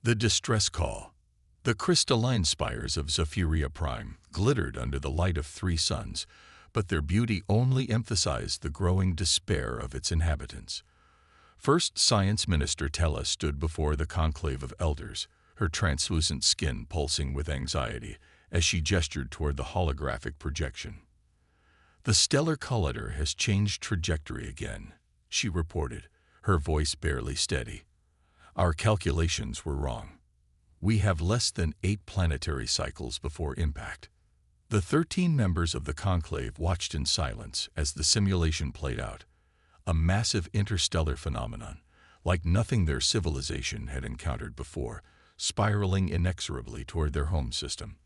The distress call. The crystalline spires of Zephyria Prime glittered under the light of 3 suns, but their beauty only emphasized the growing despair of its inhabitants. First Science Minister Tella stood before the conclave of elders, her translucent skin pulsing with anxiety as she gestured toward the holographic projection. "The stellar collider has changed trajectory again," she reported, her voice barely steady. "Our calculations were wrong. We have less than 8 planetary cycles before impact." The 13 members of the conclave watched in silence as the simulation played out, a massive interstellar phenomenon, like nothing their civilization had encountered before, spiraling inexorably toward their home system.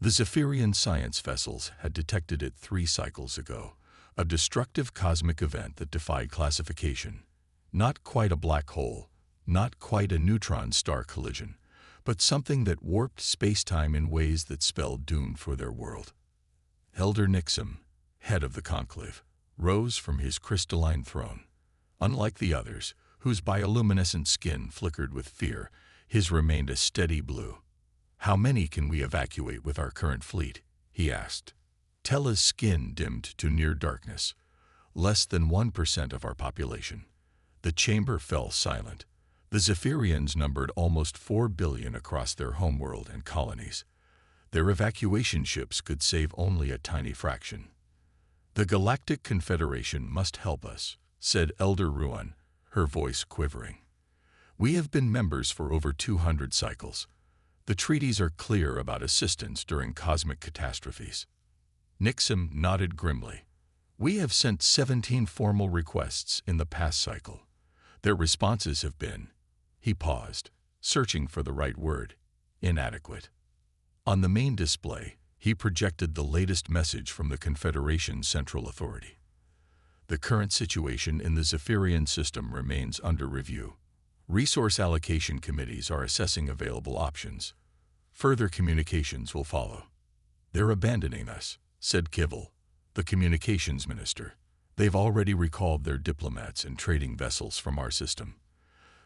The Zephyrian science vessels had detected it 3 cycles ago, a destructive cosmic event that defied classification. Not quite a black hole, not quite a neutron star collision, but something that warped space-time in ways that spelled doom for their world. Elder Nixum, head of the conclave, rose from his crystalline throne. Unlike the others, whose bioluminescent skin flickered with fear, his remained a steady blue. "How many can we evacuate with our current fleet?" he asked. Tella's skin dimmed to near darkness. "Less than 1% of our population." The chamber fell silent. The Zephyrians numbered almost 4 billion across their homeworld and colonies. Their evacuation ships could save only a tiny fraction. "The Galactic Confederation must help us," said Elder Ruan, her voice quivering. "We have been members for over 200 cycles. The treaties are clear about assistance during cosmic catastrophes." Nixum nodded grimly. "We have sent 17 formal requests in the past cycle. Their responses have been—" He paused, searching for the right word. "Inadequate." On the main display, he projected the latest message from the Confederation's Central Authority. "The current situation in the Zephyrian system remains under review. Resource allocation committees are assessing available options. Further communications will follow." "They're abandoning us," said Kivel, the communications minister. "They've already recalled their diplomats and trading vessels from our system.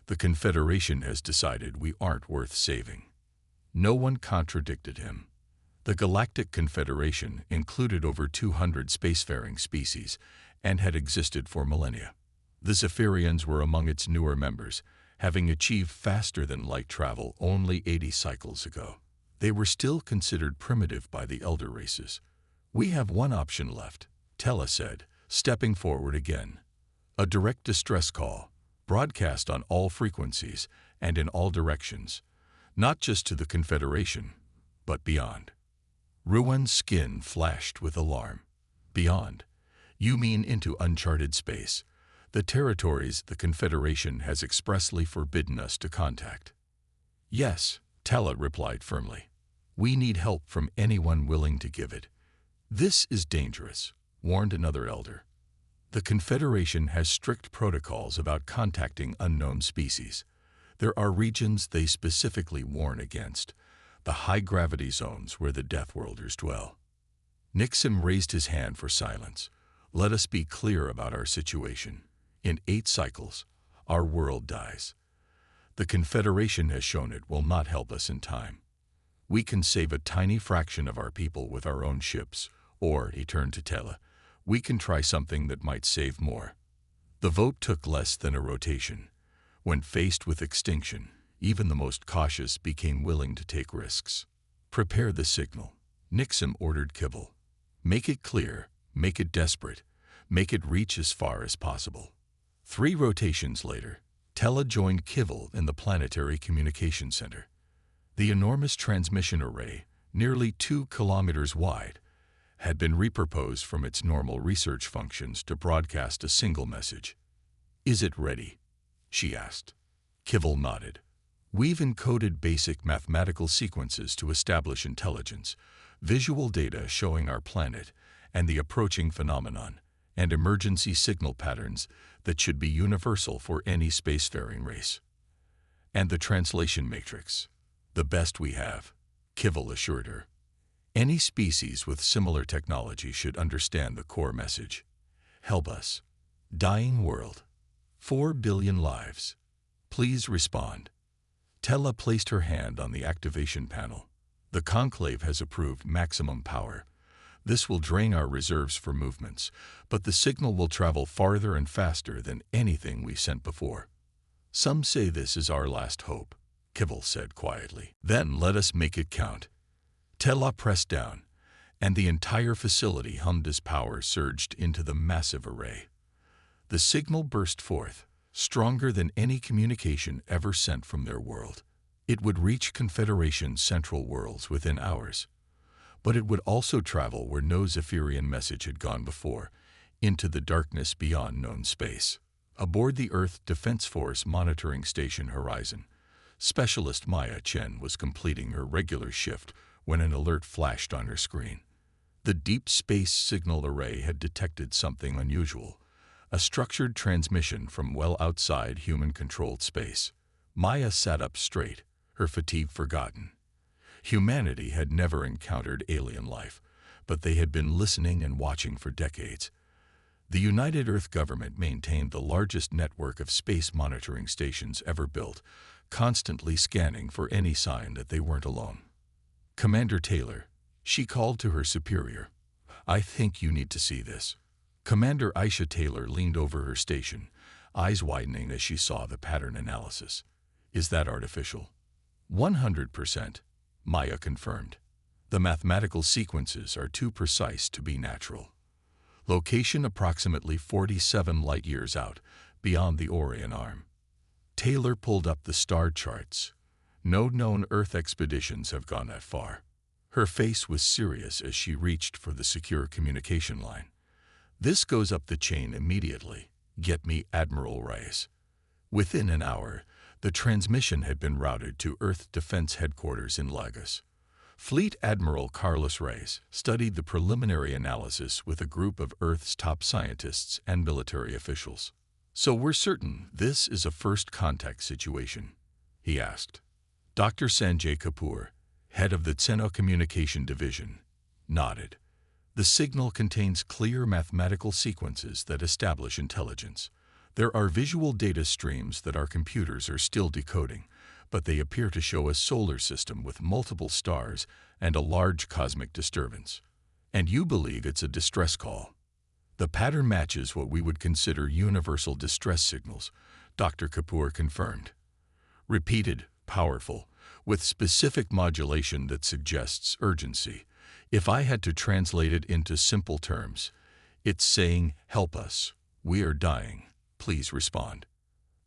The Confederation has decided we aren't worth saving." No one contradicted him. The Galactic Confederation included over 200 spacefaring species and had existed for millennia. The Zephyrians were among its newer members, having achieved faster-than-light travel only 80 cycles ago. They were still considered primitive by the elder races. "We have one option left," Tella said, stepping forward again. "A direct distress call, broadcast on all frequencies and in all directions, not just to the Confederation, but beyond." Ruan's skin flashed with alarm. "Beyond? You mean into uncharted space, the territories the Confederation has expressly forbidden us to contact?" "Yes," Tella replied firmly. "We need help from anyone willing to give it." "This is dangerous," warned another elder. "The Confederation has strict protocols about contacting unknown species. There are regions they specifically warn against, the high-gravity zones where the Deathworlders dwell." Nixum raised his hand for silence. "Let us be clear about our situation. In 8 cycles, our world dies. The Confederation has shown it will not help us in time. We can save a tiny fraction of our people with our own ships, or," he turned to Tella, "we can try something that might save more." The vote took less than a rotation. When faced with extinction, even the most cautious became willing to take risks. "Prepare the signal," Nixum ordered Kivel. "Make it clear, make it desperate, make it reach as far as possible." 3 rotations later, Tella joined Kivel in the Planetary Communication Center. The enormous transmission array, nearly 2 kilometers wide, had been repurposed from its normal research functions to broadcast a single message. "Is it ready?" she asked. Kivel nodded. "We've encoded basic mathematical sequences to establish intelligence, visual data showing our planet and the approaching phenomenon, and emergency signal patterns that should be universal for any spacefaring race. And the translation matrix, the best we have," Kivel assured her. "Any species with similar technology should understand the core message. Help us. Dying world. 4 billion lives. Please respond." Tella placed her hand on the activation panel. The Conclave has approved maximum power. This will drain our reserves for movements, but the signal will travel farther and faster than anything we've sent before. Some say this is our last hope, Kivil said quietly. Then let us make it count. Tella pressed down, and the entire facility hummed as power surged into the massive array. The signal burst forth, stronger than any communication ever sent from their world. It would reach Confederation's central worlds within hours. But it would also travel where no Zephyrian message had gone before, into the darkness beyond known space. Aboard the Earth Defense Force Monitoring Station Horizon, Specialist Maya Chen was completing her regular shift when an alert flashed on her screen. The Deep Space Signal Array had detected something unusual, a structured transmission from well outside human-controlled space. Maya sat up straight, her fatigue forgotten. Humanity had never encountered alien life, but they had been listening and watching for decades. The United Earth government maintained the largest network of space monitoring stations ever built, constantly scanning for any sign that they weren't alone. Commander Taylor, she called to her superior. I think you need to see this. Commander Aisha Taylor leaned over her station, eyes widening as she saw the pattern analysis. Is that artificial? 100%. Maya confirmed. The mathematical sequences are too precise to be natural. Location approximately 47 light-years out, beyond the Orion Arm. Taylor pulled up the star charts. No known Earth expeditions have gone that far. Her face was serious as she reached for the secure communication line. This goes up the chain immediately. Get me Admiral Reyes. Within an hour, the transmission had been routed to Earth Defense Headquarters in Lagos. Fleet Admiral Carlos Reyes studied the preliminary analysis with a group of Earth's top scientists and military officials. So we're certain this is a first contact situation? He asked. Dr. Sanjay Kapoor, head of the Tseno Communication Division, nodded. The signal contains clear mathematical sequences that establish intelligence. There are visual data streams that our computers are still decoding, but they appear to show a solar system with multiple stars and a large cosmic disturbance. And you believe it's a distress call. The pattern matches what we would consider universal distress signals, Dr. Kapoor confirmed. Repeated, powerful, with specific modulation that suggests urgency. If I had to translate it into simple terms, it's saying, help us, we are dying. Please respond.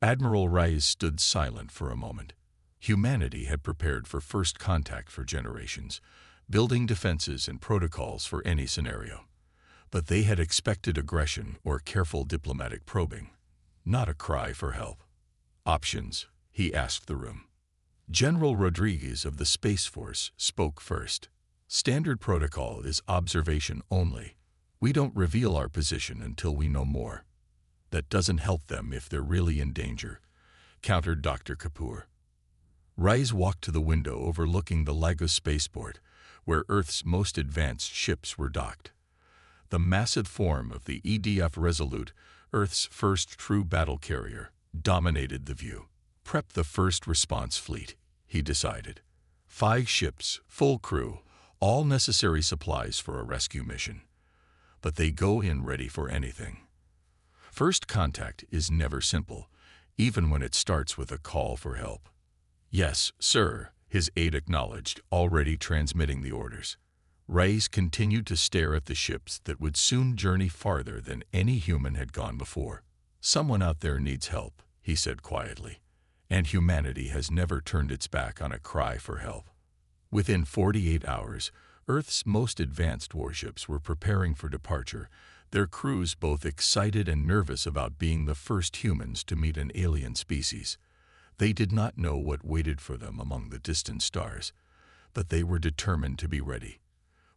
Admiral Reyes stood silent for a moment. Humanity had prepared for first contact for generations, building defenses and protocols for any scenario. But they had expected aggression or careful diplomatic probing, not a cry for help. Options, he asked the room. General Rodriguez of the Space Force spoke first. Standard protocol is observation only. We don't reveal our position until we know more. That doesn't help them if they're really in danger, countered Dr. Kapoor. Reyes walked to the window overlooking the Lagos spaceport, where Earth's most advanced ships were docked. The massive form of the EDF Resolute, Earth's first true battle carrier, dominated the view. Prep the first response fleet, he decided. 5 ships, full crew, all necessary supplies for a rescue mission. But they go in ready for anything. First contact is never simple, even when it starts with a call for help. Yes, sir, his aide acknowledged, already transmitting the orders. Reyes continued to stare at the ships that would soon journey farther than any human had gone before. Someone out there needs help, he said quietly, and humanity has never turned its back on a cry for help. Within 48 hours, Earth's most advanced warships were preparing for departure, their crews both excited and nervous about being the first humans to meet an alien species. They did not know what waited for them among the distant stars, but they were determined to be ready,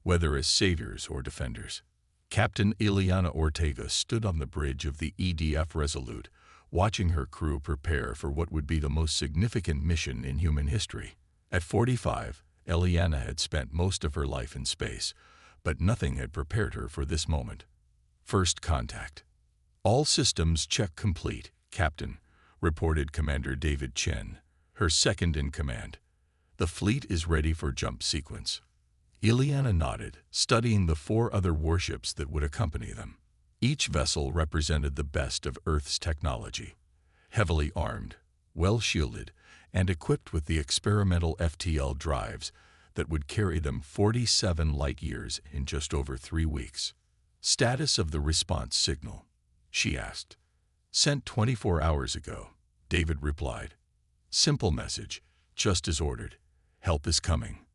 whether as saviors or defenders. Captain Ileana Ortega stood on the bridge of the EDF Resolute, watching her crew prepare for what would be the most significant mission in human history. At 45, Ileana had spent most of her life in space, but nothing had prepared her for this moment. First contact. All systems check complete, Captain, reported Commander David Chen, her second in command. "The fleet is ready for jump sequence." Ileana nodded, studying the 4 other warships that would accompany them. Each vessel represented the best of Earth's technology. Heavily armed, well-shielded, and equipped with the experimental FTL drives that would carry them 47 light-years in just over 3 weeks. "Status of the response signal?" she asked. "Sent 24 hours ago," David replied. "Simple message, just as ordered. Help is coming."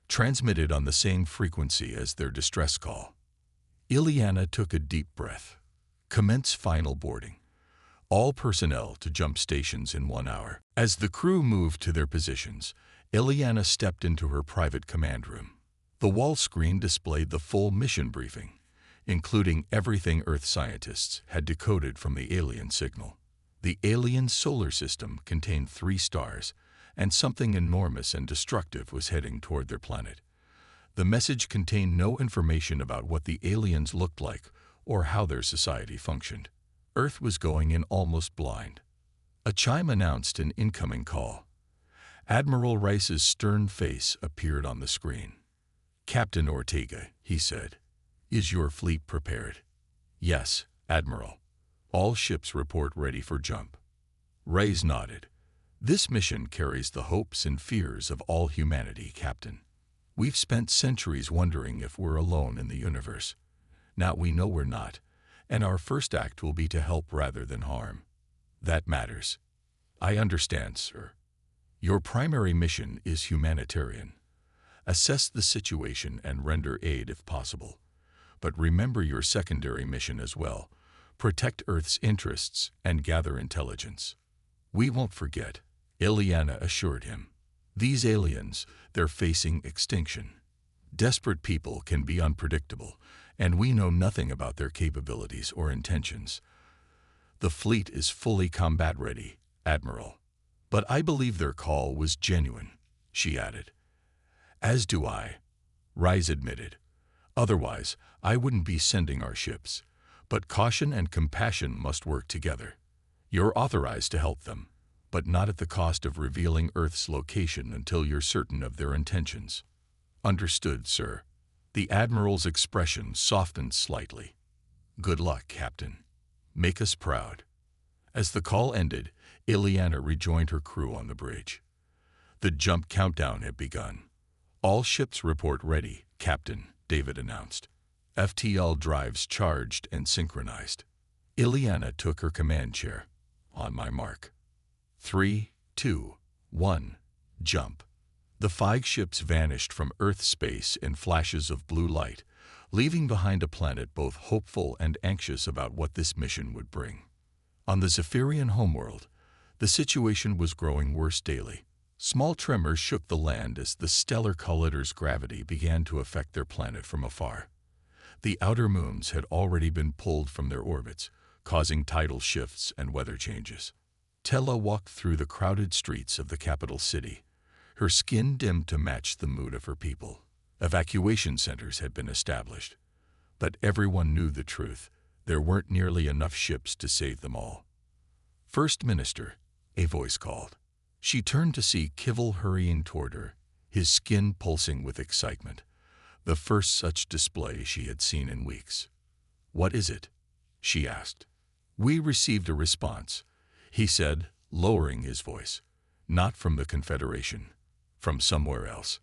Transmitted on the same frequency as their distress call. Ileana took a deep breath. "Commence final boarding. All personnel to jump stations in 1 hour." As the crew moved to their positions, Ileana stepped into her private command room. The wall screen displayed the full mission briefing, including everything Earth scientists had decoded from the alien signal. The alien solar system contained 3 stars, and something enormous and destructive was heading toward their planet. The message contained no information about what the aliens looked like or how their society functioned. Earth was going in almost blind. A chime announced an incoming call. Admiral Rice's stern face appeared on the screen. "Captain Ortega," he said, "is your fleet prepared?" "Yes, Admiral. All ships report ready for jump." Rice nodded. "This mission carries the hopes and fears of all humanity, Captain. We've spent centuries wondering if we're alone in the universe. Now we know we're not, and our first act will be to help rather than harm. That matters." "I understand, sir. Your primary mission is humanitarian. Assess the situation and render aid if possible. But remember your secondary mission as well. Protect Earth's interests and gather intelligence." "We won't forget," Ileana assured him. "These aliens, they're facing extinction. Desperate people can be unpredictable, and we know nothing about their capabilities or intentions. The fleet is fully combat-ready, Admiral. But I believe their call was genuine," she added. "As do I," Rice admitted. "Otherwise, I wouldn't be sending our ships. But caution and compassion must work together. You're authorized to help them, but not at the cost of revealing Earth's location until you're certain of their intentions." "Understood, sir." The Admiral's expression softened slightly. "Good luck, Captain. Make us proud." As the call ended, Ileana rejoined her crew on the bridge. The jump countdown had begun. "All ships report ready, Captain," David announced. "FTL drives charged and synchronized." Ileana took her command chair. "On my mark. 3, 2, 1, jump." The 5 ships vanished from Earth space in flashes of blue light, leaving behind a planet both hopeful and anxious about what this mission would bring. On the Zephyrian homeworld, the situation was growing worse daily. Small tremors shook the land as the stellar collider's gravity began to affect their planet from afar. The outer moons had already been pulled from their orbits, causing tidal shifts and weather changes. Tella walked through the crowded streets of the capital city, her skin dimmed to match the mood of her people. Evacuation centers had been established, but everyone knew the truth. There weren't nearly enough ships to save them all. "First Minister," a voice called. She turned to see Kivel hurrying toward her, his skin pulsing with excitement, the first such display she had seen in weeks. "What is it?" she asked. "We received a response," he said, lowering his voice. "Not from the Confederation, from somewhere else."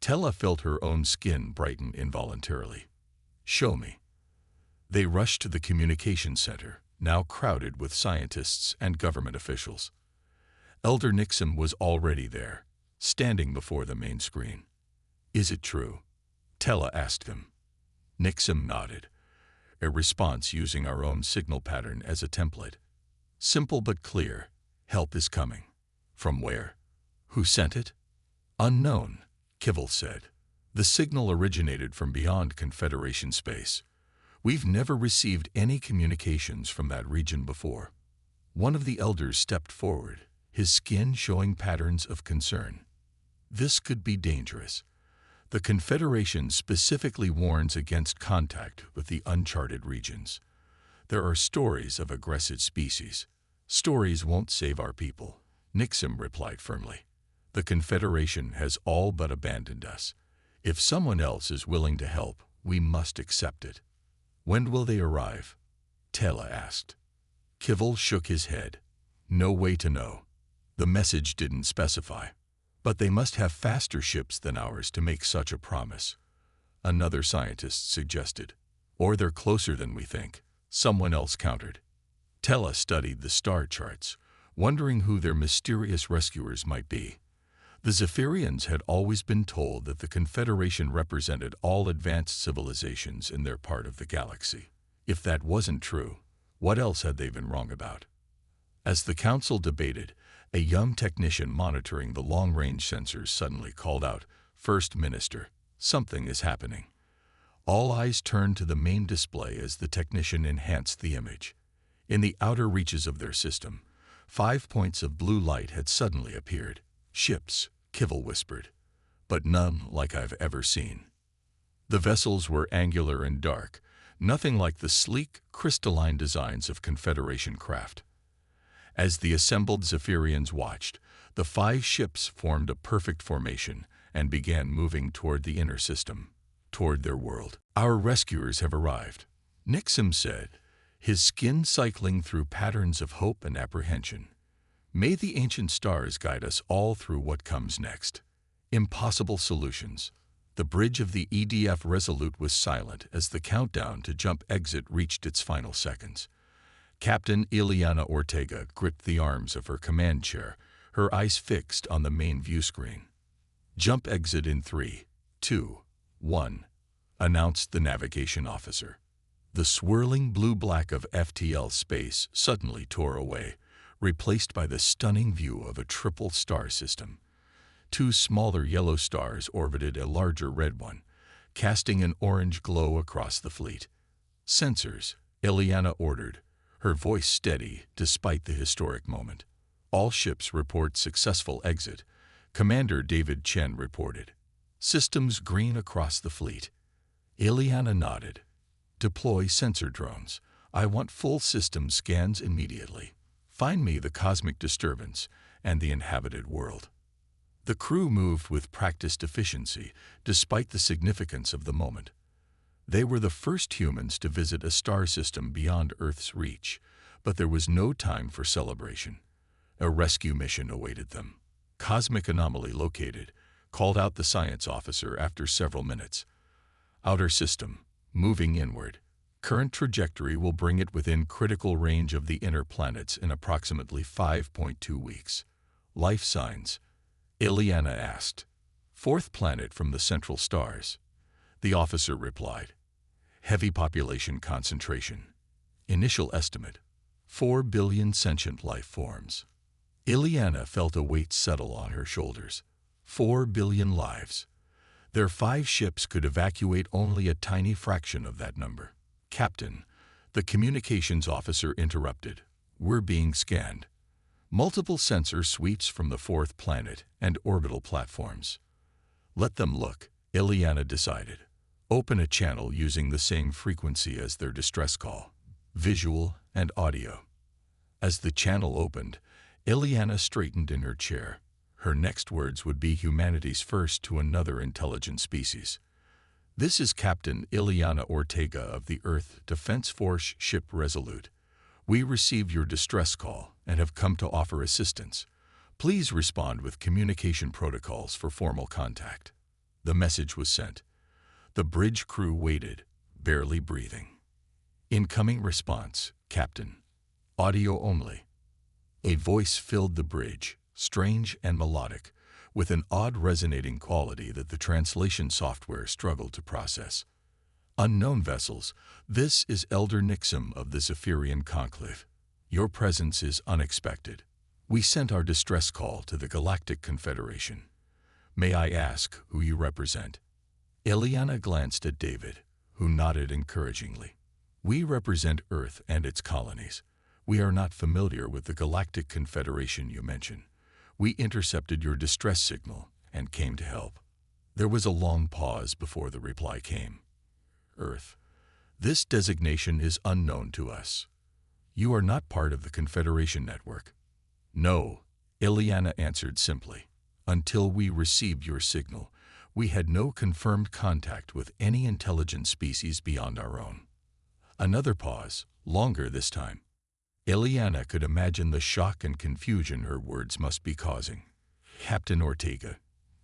Tella felt her own skin brighten involuntarily. "Show me." They rushed to the communication center, now crowded with scientists and government officials. Elder Nixon was already there, standing before the main screen. "Is it true?" Tella asked him. Nixon nodded, a response using our own signal pattern as a template. "Simple but clear. Help is coming." "From where? Who sent it?" "Unknown," Kivel said. "The signal originated from beyond Confederation space. We've never received any communications from that region before." One of the elders stepped forward, his skin showing patterns of concern. "This could be dangerous. The Confederation specifically warns against contact with the uncharted regions. There are stories of aggressive species. Stories won't save our people. Nixon replied firmly. The Confederation has all but abandoned us. If someone else is willing to help, we must accept it. When will they arrive? Tela asked. Kivel shook his head. No way to know. The message didn't specify. But they must have faster ships than ours to make such a promise. Another scientist suggested. Or they're closer than we think, someone else countered. Tela studied the star charts, wondering who their mysterious rescuers might be. The Zephyrians had always been told that the Confederation represented all advanced civilizations in their part of the galaxy. If that wasn't true, what else had they been wrong about? As the council debated, a young technician monitoring the long-range sensors suddenly called out, "First Minister, something is happening." All eyes turned to the main display as the technician enhanced the image. In the outer reaches of their system, 5 points of blue light had suddenly appeared. "Ships," Kivel whispered, "but none like I've ever seen." The vessels were angular and dark, nothing like the sleek, crystalline designs of Confederation craft. As the assembled Zephyrians watched, the 5 ships formed a perfect formation and began moving toward the inner system, toward their world. "Our rescuers have arrived," Nixon said, his skin cycling through patterns of hope and apprehension. "May the ancient stars guide us all through what comes next." Impossible solutions. The bridge of the EDF Resolute was silent as the countdown to jump exit reached its final seconds. Captain Ileana Ortega gripped the arms of her command chair, her eyes fixed on the main view screen. "Jump exit in 3, 2, 1, announced the navigation officer. The swirling blue-black of FTL space suddenly tore away, replaced by the stunning view of a triple star system. 2 smaller yellow stars orbited a larger red one, casting an orange glow across the fleet. "Sensors," Ileana ordered, her voice steady despite the historic moment. "All ships report successful exit," Commander David Chen reported. "Systems green across the fleet." Ileana nodded. "Deploy sensor drones. I want full system scans immediately. Find me the cosmic disturbance and the inhabited world." The crew moved with practiced efficiency, despite the significance of the moment. They were the first humans to visit a star system beyond Earth's reach, but there was no time for celebration. A rescue mission awaited them. "Cosmic anomaly located," called out the science officer after several minutes. "Outer system, moving inward. Current trajectory will bring it within critical range of the inner planets in approximately 5.2 weeks. Life signs?" Ileana asked. "4th planet from the central stars," the officer replied. "Heavy population concentration. Initial estimate, 4 billion sentient life forms." Ileana felt a weight settle on her shoulders. 4 billion lives. Their 5 ships could evacuate only a tiny fraction of that number. "Captain," the communications officer interrupted, "we're being scanned. Multiple sensor suites from the 4th planet and orbital platforms." "Let them look," Ileana decided. "Open a channel using the same frequency as their distress call, visual and audio." As the channel opened, Ileana straightened in her chair. Her next words would be humanity's first to another intelligent species. "This is Captain Ileana Ortega of the Earth Defense Force ship Resolute. We received your distress call and have come to offer assistance. Please respond with communication protocols for formal contact." The message was sent. The bridge crew waited, barely breathing. "Incoming response, Captain. Audio only." A voice filled the bridge, strange and melodic, with an odd resonating quality that the translation software struggled to process. "Unknown vessels, this is Elder Nixon of the Zephyrian Conclave. Your presence is unexpected. We sent our distress call to the Galactic Confederation. May I ask who you represent?" Ileana glanced at David, who nodded encouragingly. "We represent Earth and its colonies. We are not familiar with the Galactic Confederation you mentioned. We intercepted your distress signal and came to help." There was a long pause before the reply came. "Earth. This designation is unknown to us. You are not part of the Confederation network." "No," Ileana answered simply. Until we received your signal, we had no confirmed contact with any intelligent species beyond our own. Another pause, longer this time. Ileana could imagine the shock and confusion her words must be causing. Captain Ortega.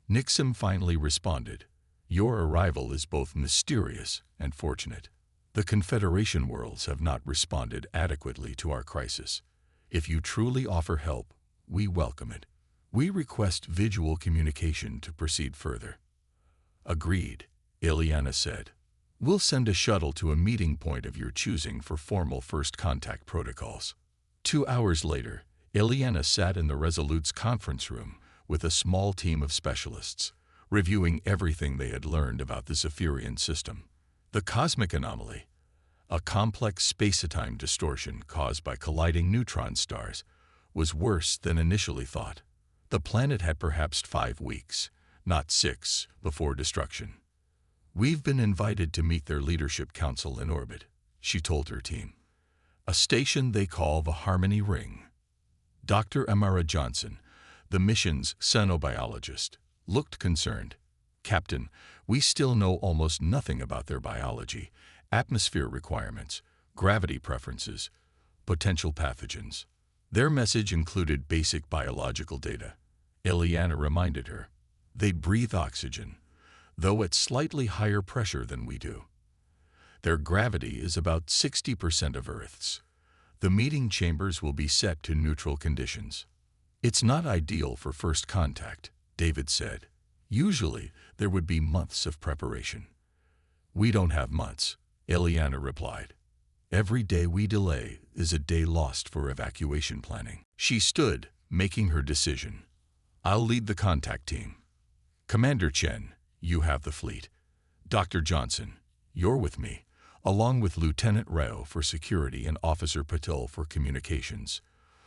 Nixon finally responded. Your arrival is both mysterious and fortunate. The Confederation worlds have not responded adequately to our crisis. If you truly offer help, we welcome it. We request visual communication to proceed further. Agreed, Ileana said. We'll send a shuttle to a meeting point of your choosing for formal first contact protocols. 2 hours later, Ileana sat in the Resolute's conference room with a small team of specialists, reviewing everything they had learned about the Zephyrian system. The cosmic anomaly, a complex space-time distortion caused by colliding neutron stars, was worse than initially thought. The planet had perhaps 5 weeks, not 6, before destruction. We've been invited to meet their leadership council in orbit, she told her team. A station they call the Harmony Ring. Dr. Amara Johnson, the mission's xenobiologist, looked concerned. Captain, we still know almost nothing about their biology, atmosphere requirements, gravity preferences, potential pathogens. Their message included basic biological data. Ileana reminded her. They breathe oxygen, though at slightly higher pressure than we do. Their gravity is about 60% of Earth's. The meeting chambers will be set to neutral conditions. It's not ideal for first contact, David said. Usually, there would be months of preparation. We don't have months, Ileana replied. Every day we delay is a day lost for evacuation planning. She stood, making her decision. I'll lead the contact team. Commander Chen, you have the fleet. Dr. Johnson, you're with me, along with Lieutenant Rao for security and Officer Patel for communications.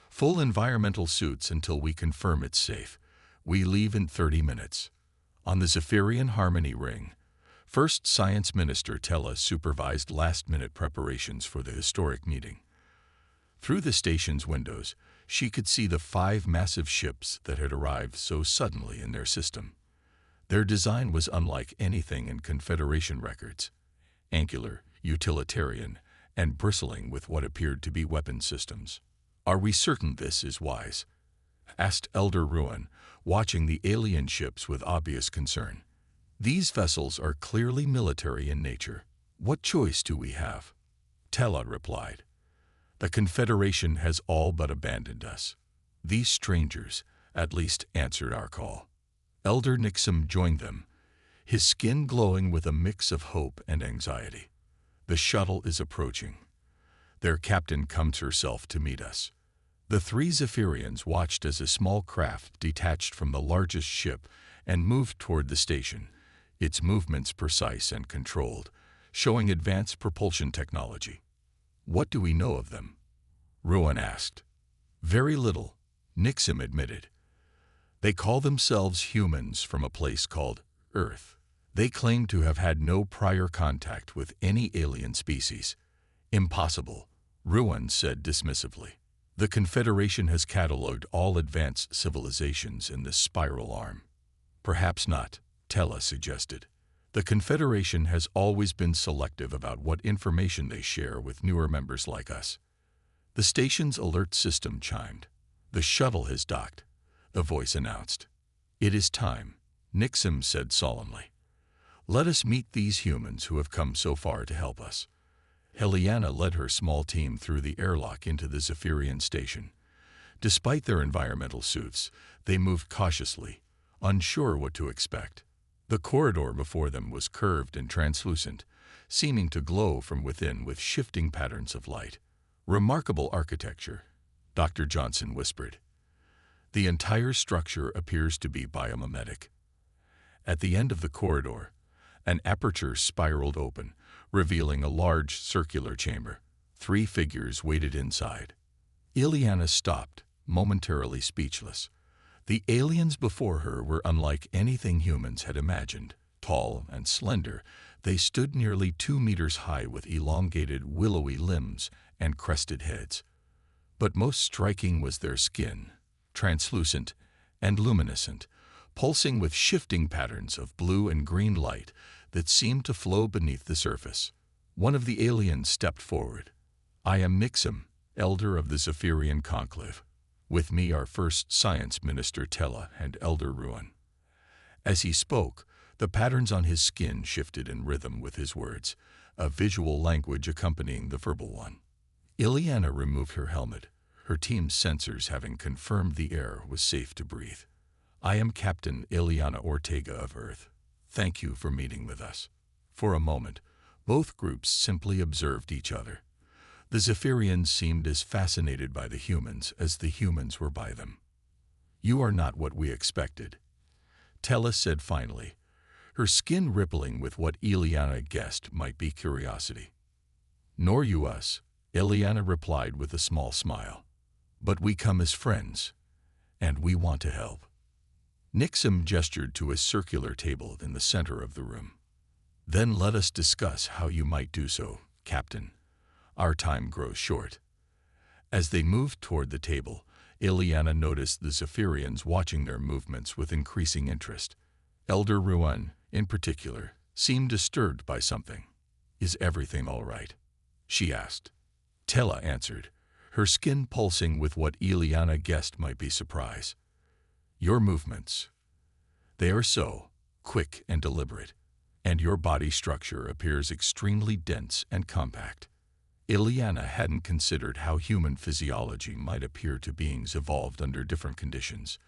Full environmental suits until we confirm it's safe. We leave in 30 minutes. On the Zephyrian Harmony Ring, First Science Minister Tella supervised last-minute preparations for the historic meeting. Through the station's windows, she could see the 5 massive ships that had arrived so suddenly in their system. Their design was unlike anything in Confederation records. Angular, utilitarian, and bristling with what appeared to be weapon systems. Are we certain this is wise? Asked Elder Ruan, watching the alien ships with obvious concern. These vessels are clearly military in nature. What choice do we have? Tella replied. The Confederation has all but abandoned us. These strangers, at least, answered our call. Elder Nixon joined them, his skin glowing with a mix of hope and anxiety. The shuttle is approaching. Their captain comes herself to meet us. The 3 Zephyrians watched as a small craft detached from the largest ship and moved toward the station, its movements precise and controlled, showing advanced propulsion technology. What do we know of them? Ruan asked. Very little, Nixon admitted. They call themselves humans from a place called Earth. They claim to have had no prior contact with any alien species. Impossible, Ruan said dismissively. The Confederation has catalogued all advanced civilizations in this spiral arm. Perhaps not, Tella suggested. The Confederation has always been selective about what information they share with newer members like us. The station's alert system chimed. The shuttle has docked, the voice announced. It is time, Nixon said solemnly. Let us meet these humans who have come so far to help us. Ileana led her small team through the airlock into the Zephyrian station. Despite their environmental suits, they moved cautiously, unsure what to expect. The corridor before them was curved and translucent, seeming to glow from within with shifting patterns of light. Remarkable architecture, Dr. Johnson whispered. The entire structure appears to be biomimetic. At the end of the corridor, an aperture spiraled open, revealing a large circular chamber. 3 figures waited inside. Ileana stopped, momentarily speechless. The aliens before her were unlike anything humans had imagined. Tall and slender, they stood nearly 2 meters high with elongated, willowy limbs and crested heads. But most striking was their skin, translucent, and luminescent, pulsing with shifting patterns of blue and green light that seemed to flow beneath the surface. One of the aliens stepped forward. "I am Nixum, elder of the Zephyrian Conclave. With me are First Science Minister Tella and Elder Ruan." As he spoke, the patterns on his skin shifted in rhythm with his words, a visual language accompanying the verbal one. Ileana removed her helmet, her team's sensors having confirmed the air was safe to breathe. "I am Captain Ileana Ortega of Earth. Thank you for meeting with us." For a moment, both groups simply observed each other. The Zephyrians seemed as fascinated by the humans as the humans were by them. "You are not what we expected," Tella said finally, her skin rippling with what Ileana guessed might be curiosity. "Nor you us," Ileana replied with a small smile. "But we come as friends, and we want to help." Nixum gestured to a circular table in the center of the room. "Then let us discuss how you might do so, Captain. Our time grows short." As they moved toward the table, Ileana noticed the Zephyrians watching their movements with increasing interest. Elder Ruan, in particular, seemed disturbed by something. "Is everything all right?" she asked. Tella answered, her skin pulsing with what Ileana guessed might be surprise. "Your movements. They are so quick and deliberate, and your body structure appears extremely dense and compact." Ileana hadn't considered how human physiology might appear to beings evolved under different conditions.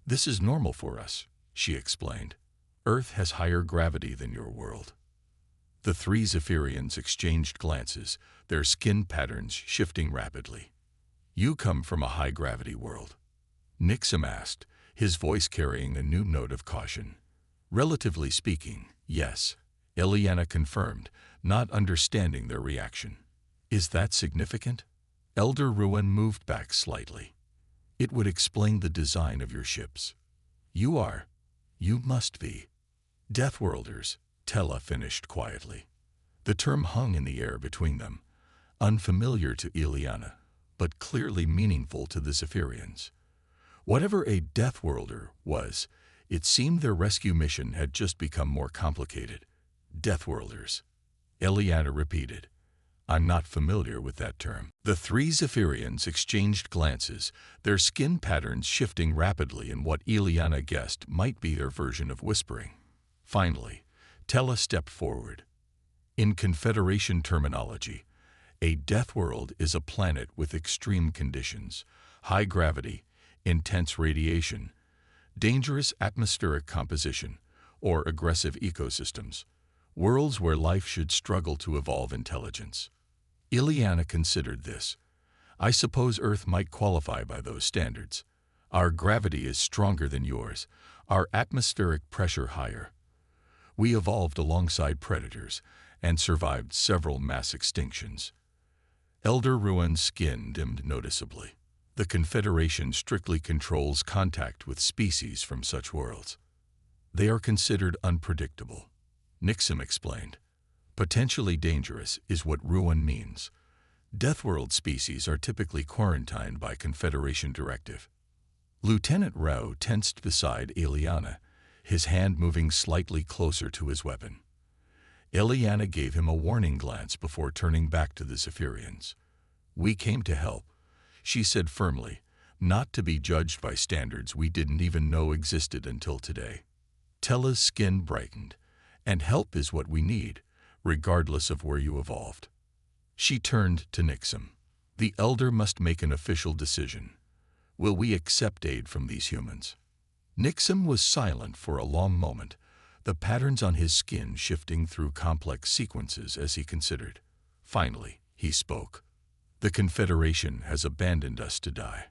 "This is normal for us," she explained. "Earth has higher gravity than your world." The three Zephyrians exchanged glances, their skin patterns shifting rapidly. "You come from a high-gravity world?" Nixum asked, his voice carrying a new note of caution. "Relatively speaking, yes," Ileana confirmed, not understanding their reaction. "Is that significant?" Elder Ruan moved back slightly. "It would explain the design of your ships." You must be. Deathworlders," Tella finished quietly. The term hung in the air between them, unfamiliar to Ileana, but clearly meaningful to the Zephyrians. Whatever a Deathworlder was, it seemed their rescue mission had just become more complicated. "Deathworlders," Ileana repeated. "I'm not familiar with that term." The three Zephyrians exchanged glances, their skin patterns shifting rapidly in what Ileana guessed might be their version of whispering. Finally, Tella stepped forward. "In Confederation terminology, a death world is a planet with extreme conditions, high gravity, intense radiation, dangerous atmospheric composition, or aggressive ecosystems, worlds where life should struggle to evolve intelligence." Ileana considered this. "I suppose Earth might qualify by those standards. Our gravity is stronger than yours, our atmospheric pressure higher. We evolved alongside predators and survived several mass extinctions." Elder Ruan's skin dimmed noticeably. The Confederation strictly controls contact with species from such worlds. "They are considered unpredictable," Nixum explained. "Potentially dangerous is what Ruan means. Deathworld species are typically quarantined by Confederation directive." Lieutenant Rao tensed beside Ileana, his hand moving slightly closer to his weapon. Ileana gave him a warning glance before turning back to the Zephyrians. "We came to help," she said firmly, "not to be judged by standards we didn't even know existed until today." Tella's skin brightened, "And help is what we need, regardless of where you evolved." She turned to Nixum. "The Elder must make an official decision. Will we accept aid from these humans?" Nixum was silent for a long moment, the patterns on his skin shifting through complex sequences as he considered. Finally, he spoke. "The Confederation has abandoned us to die.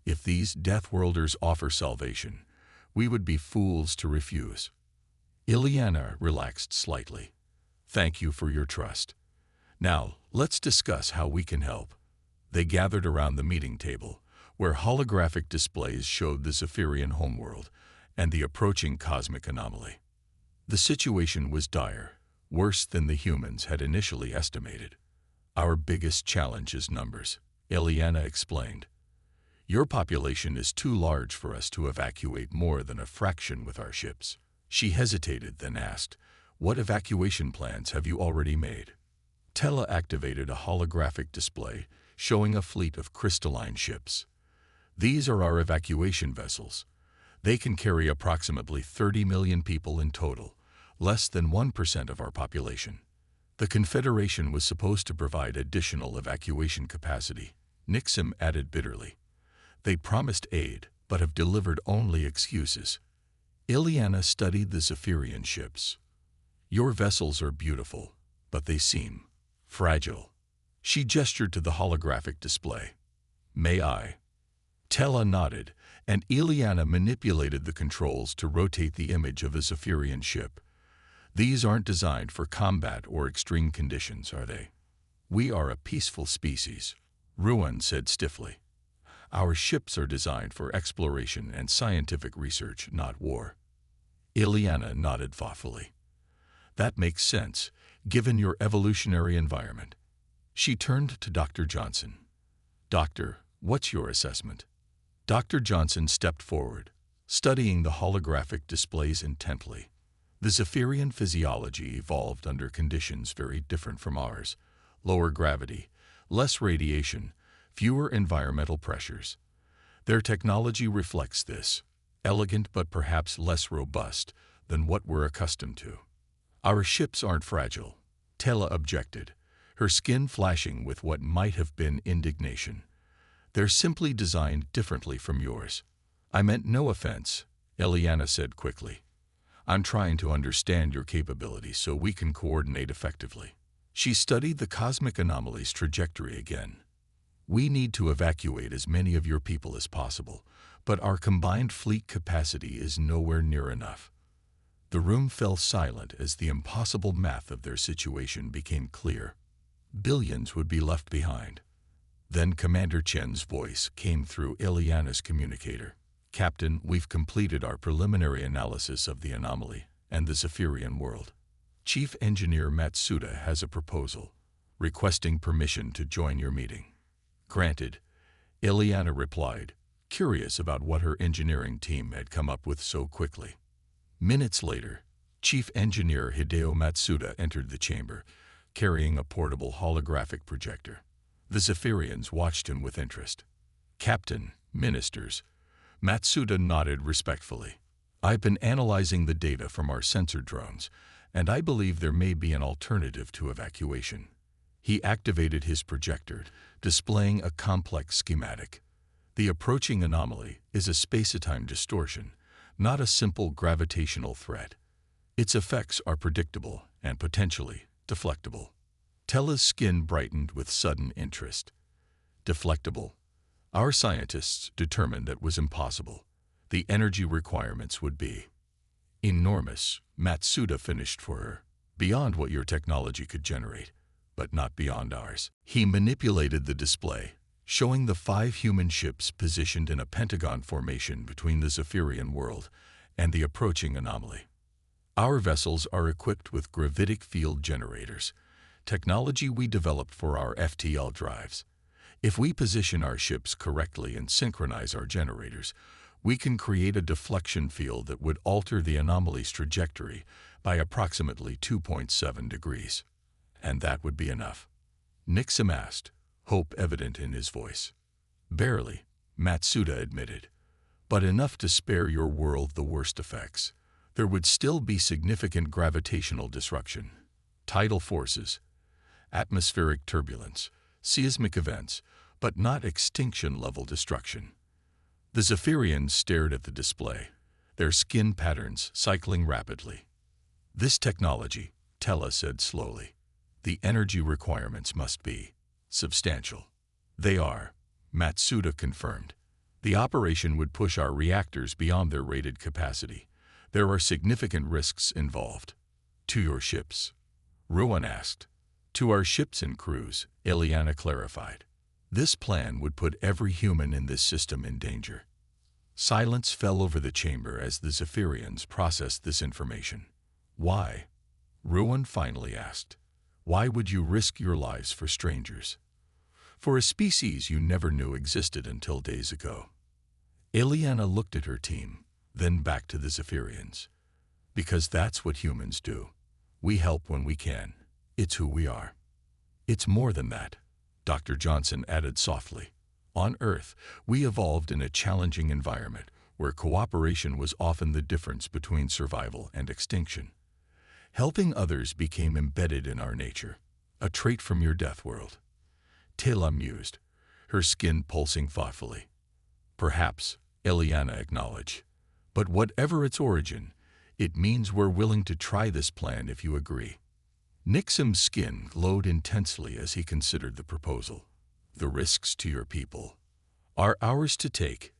If these Deathworlders offer salvation, we would be fools to refuse." Ileana relaxed slightly. "Thank you for your trust. Now, let's discuss how we can help." They gathered around the meeting table, where holographic displays showed the Zephyrian homeworld and the approaching cosmic anomaly. The situation was dire, worse than the humans had initially estimated. "Our biggest challenge is numbers," Ileana explained. Your population is too large for us to evacuate more than a fraction with our ships. She hesitated, then asked, "What evacuation plans have you already made?" Tella activated a holographic display showing a fleet of crystalline ships. "These are our evacuation vessels. They can carry approximately 30 million people in total, less than 1% of our population." The Confederation was supposed to provide additional evacuation capacity, Nixon added bitterly. They promised aid, but have delivered only excuses. Ileana studied the Zephyrian ships. "Your vessels are beautiful, but they seem fragile." She gestured to the holographic display. "May I?" Tella nodded, and Ileana manipulated the controls to rotate the image of a Zephyrian ship. "These aren't designed for combat or extreme conditions, are they?" "We are a peaceful species," Ruan said stiffly. "Our ships are designed for exploration and scientific research, not war." Ileana nodded thoughtfully. "That makes sense, given your evolutionary environment." She turned to Dr. Johnson. "Doctor, what's your assessment?" Dr. Johnson stepped forward, studying the holographic displays intently. The Zephyrian physiology evolved under conditions very different from ours: lower gravity, less radiation, fewer environmental pressures. Their technology reflects this, elegant but perhaps less robust than what we're accustomed to. "Our ships aren't fragile," Tella objected, her skin flashing with what might have been indignation. "They're simply designed differently from yours." "I meant no offense," Ileana said quickly. "I'm trying to understand your capabilities so we can coordinate effectively." She studied the cosmic anomaly's trajectory again. "We need to evacuate as many of your people as possible, but our combined fleet capacity is nowhere near enough." The room fell silent as the impossible math of their situation became clear. Billions would be left behind. Then Commander Chen's voice came through Ileana's communicator. "Captain, we've completed our preliminary analysis of the anomaly and the Zephyrian world. Chief Engineer Matsuda has a proposal, requesting permission to join your meeting." "Granted," Ileana replied, curious about what her engineering team had come up with so quickly. Minutes later, Chief Engineer Hideo Matsuda entered the chamber, carrying a portable holographic projector. The Zephyrians watched him with interest. "Captain, ministers," Matsuda nodded respectfully. "I've been analyzing the data from our sensor drones, and I believe there may be an alternative to evacuation." He activated his projector, displaying a complex schematic. "The approaching anomaly is a space-time distortion, not a simple gravitational threat. Its effects are predictable and potentially deflectable." Tella's skin brightened with sudden interest. "Deflectable?" "Our scientists determined that was impossible. The energy requirements would be enormous," Matsuda finished for her. "Beyond what your technology could generate, but not beyond ours." He manipulated the display, showing the 5 human ships positioned in a pentagon formation between the Zephyrian world and the approaching anomaly. "Our vessels are equipped with gravitic field generators, technology we developed for our FTL drives. If we position our ships correctly and synchronize our generators, we can create a deflection field that would alter the anomaly's trajectory by approximately 2.7 degrees. And that would be enough?" Nixon asked, hope evident in his voice. "Barely," Matsuda admitted, "but enough to spare your world the worst effects. There would still be significant gravitational disruption, tidal forces, atmospheric turbulence, seismic events, but not extinction-level destruction." The Zephyrians stared at the display, their skin patterns cycling rapidly. "This technology," Tella said slowly, "the energy requirements must be substantial." "They are," Matsuda confirmed. "The operation would push our reactors beyond their rated capacity. There are significant risks involved." "To your ships?" Ruan asked. "To our ships and crews," Ileana clarified. "This plan would put every human in this system in danger." Silence fell over the chamber as the Zephyrians processed this information. "Why?" Ruan finally asked. "Why would you risk your lives for strangers?" for a species you never knew existed until days ago. Ileana looked at her team, then back to the Zephyrians. Because that's what humans do. We help when we can. It's who we are. It's more than that, Dr. Johnson added softly. On Earth, we evolved in a challenging environment where cooperation was often the difference between survival and extinction. Helping others became embedded in our nature, a trait from your death world. Taylor mused, her skin pulsing thoughtfully. Perhaps, Ileana acknowledged, but whatever its origin, it means we're willing to try this plan if you agree. Nixon's skin glowed intensely as he considered the proposal. The risks to your people are ours to take,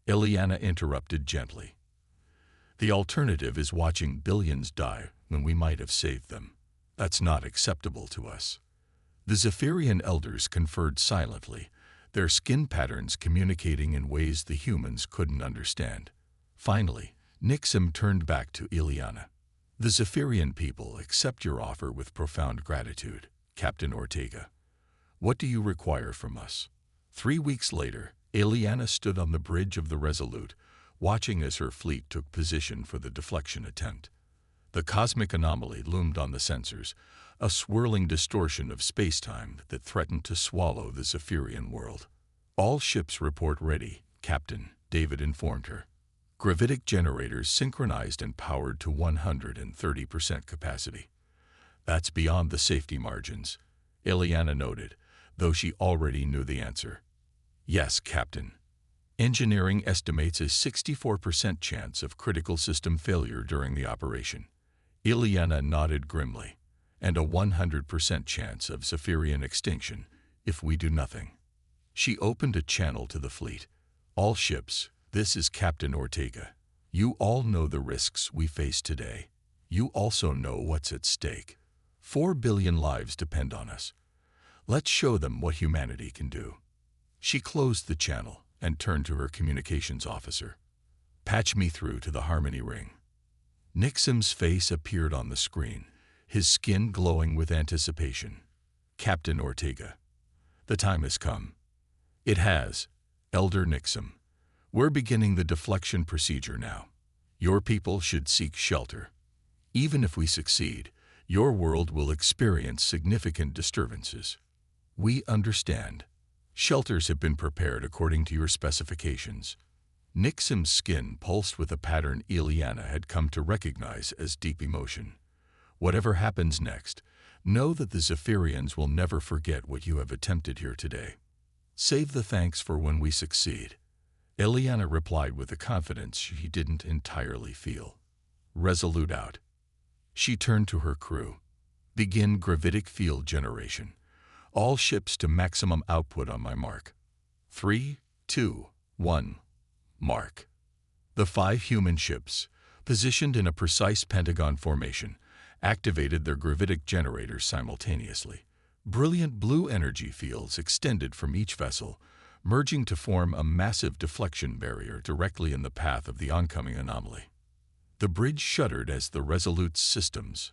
Ileana interrupted gently. The alternative is watching billions die when we might have saved them. That's not acceptable to us. The Zephyrian elders conferred silently, their skin patterns communicating in ways the humans couldn't understand. Finally, Nixon turned back to Ileana. The Zephyrian people accept your offer with profound gratitude, Captain Ortega. What do you require from us? 3 weeks later, Ileana stood on the bridge of the Resolute, watching as her fleet took position for the deflection attempt. The cosmic anomaly loomed on the sensors, a swirling distortion of space-time that threatened to swallow the Zephyrian world. All ships report ready, Captain, David informed her. Gravitic generators synchronized and powered to 130% capacity. That's beyond the safety margins, Ileana noted, though she already knew the answer. Yes, Captain. Engineering estimates a 64% chance of critical system failure during the operation. Ileana nodded grimly, and a 100% chance of Zephyrian extinction if we do nothing. She opened a channel to the fleet. All ships, this is Captain Ortega. You all know the risks we face today. You also know what's at stake. 4 billion lives depend on us. Let's show them what humanity can do. She closed the channel and turned to her communications officer. Patch me through to the Harmony Ring. Nixon's face appeared on the screen, his skin glowing with anticipation. Captain Ortega, the time has come. It has, Elder Nixon. We're beginning the deflection procedure now. Your people should seek shelter. Even if we succeed, your world will experience significant disturbances. We understand. Shelters have been prepared according to your specifications. Nixon's skin pulsed with a pattern Ileana had come to recognize as deep emotion. Whatever happens next, know that the Zephyrians will never forget what you have attempted here today. Save the thanks for when we succeed. Ileana replied with a confidence she didn't entirely feel. Resolute out. She turned to her crew. Begin gravitic field generation. All ships to maximum output on my mark. 3, 2, 1. Mark. The 5 human ships, positioned in a precise pentagon formation, activated their gravitic generators simultaneously. Brilliant blue energy fields extended from each vessel, merging to form a massive deflection barrier directly in the path of the oncoming anomaly. The bridge shuddered as the Resolute's systems,